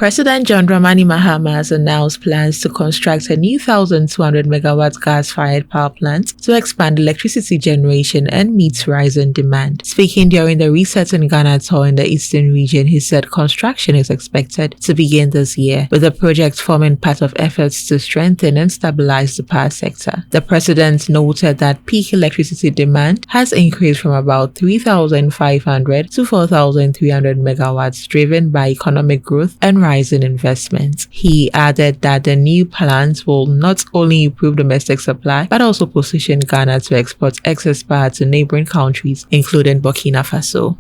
President John Dramani Mahama has announced plans to construct a new 1,200 megawatt gas-fired power plant to expand electricity generation and meet rising demand. Speaking during the Reset in Ghana tour in the eastern region, he said construction is expected to begin this year, with the project forming part of efforts to strengthen and stabilize the power sector. The president noted that peak electricity demand has increased from about 3,500 to 4,300 megawatts, driven by economic growth and rising investments. He added that the new plants will not only improve domestic supply, but also position Ghana to export excess power to neighboring countries, including Burkina Faso.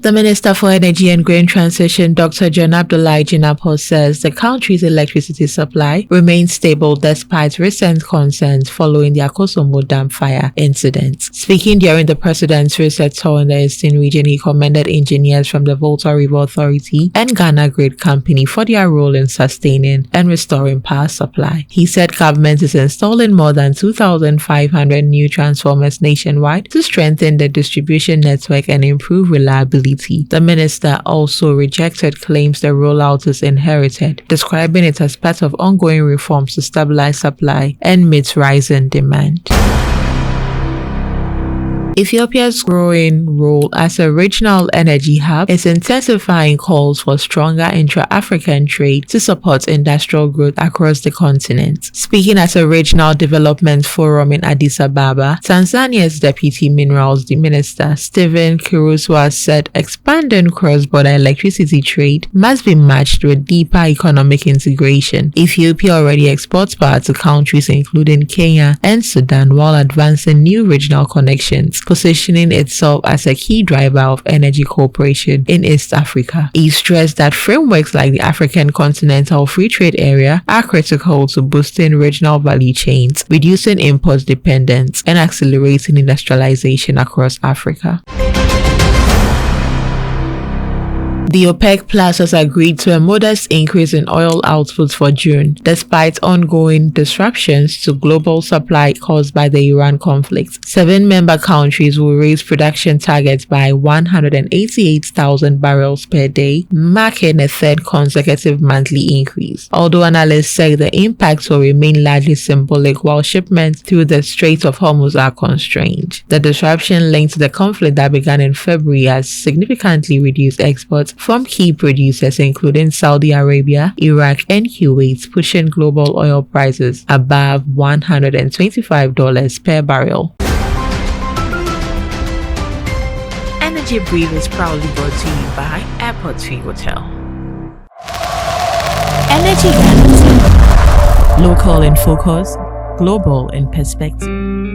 The Minister for Energy and Green Transition, Dr. John Abdullahi Jinapor, says the country's electricity supply remains stable despite recent concerns following the Akosombo dam fire incident. Speaking during the President's Reset tour in the Eastern region, he commended engineers from the Volta River Authority and Ghana Grid Company for their role in sustaining and restoring power supply. He said government is installing more than 2,500 new transformers nationwide to strengthen the distribution network and improve reliability. The minister also rejected claims the rollout is inherited, describing it as part of ongoing reforms to stabilize supply and meet rising demand. Ethiopia's growing role as a regional energy hub is intensifying calls for stronger intra-African trade to support industrial growth across the continent. Speaking at a regional development forum in Addis Ababa, Tanzania's Deputy Minerals Minister Stephen Kiruswa said expanding cross-border electricity trade must be matched with deeper economic integration. Ethiopia already exports power to countries including Kenya and Sudan while advancing new regional connections, positioning itself as a key driver of energy cooperation in East Africa. He stressed that frameworks like the African Continental Free Trade Area are critical to boosting regional value chains, reducing import dependence, and accelerating industrialization across Africa. The OPEC Plus has agreed to a modest increase in oil output for June, despite ongoing disruptions to global supply caused by the Iran conflict. 7 member countries will raise production targets by 188,000 barrels per day, marking a third consecutive monthly increase. Although analysts say the impact will remain largely symbolic while shipments through the Strait of Hormuz are constrained. The disruption linked to the conflict that began in February has significantly reduced exports from key producers including Saudi Arabia, Iraq, and Kuwait, pushing global oil prices above $125 per barrel. Energy Brief is proudly brought to you by Airport Fee Hotel. Energy Ghana, local in focus, global in perspective.